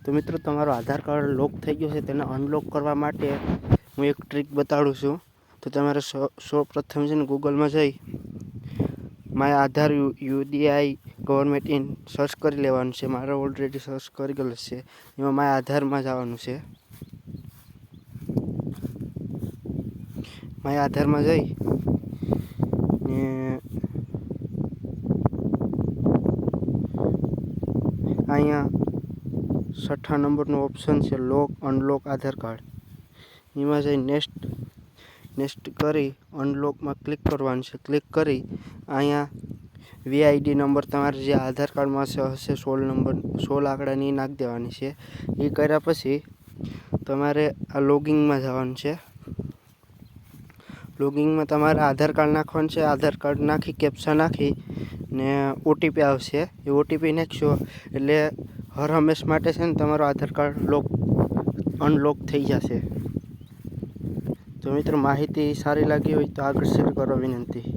તો મિત્રો તમારો આધાર કાર્ડ લોક થઈ ગયો છે, તેને અનલોક કરવા માટે હું એક ટ્રીક બતાડું છું. તો તમારે સૌપ્રથમ છે ને ગૂગલમાં જઈ my Aadhaar UIDAI government in search કરી લેવાનું છે. મારે ઓલરેડી સર્ચ કરી ગયેલું છે. એમાં માય આધારમાં જવાનું છે. માય આધારમાં જઈ ને અહીંયા 6 નંબરનો ઓપ્શન છે લોક અનલોક આધાર કાર્ડ. એમાં જઈ નેક્સ્ટ કરી અનલોકમાં ક્લિક કરવાનું છે. ક્લિક કરી અહીંયા વીઆઈડી નંબર તમારે જે આધાર કાર્ડમાં હશે 16 આંકડાની નાખી દેવાની છે. એ કર્યા પછી તમારે આ લોગિંગમાં જવાનું છે. લોગિંગમાં તમારે આધાર કાર્ડ નાખવાનું છે. આધાર કાર્ડ નાખી કેપ્ચા નાખી ને ઓટીપી આવશે. એ ઓટીપી નાખશો એટલે હર હંમેશ માટે છે ને તમારો આધાર કાર્ડ અનલોક થઈ જશે. તો મિત્રો માહિતી સારી લાગી હોય તો આગળ શેર કરો વિનંતી.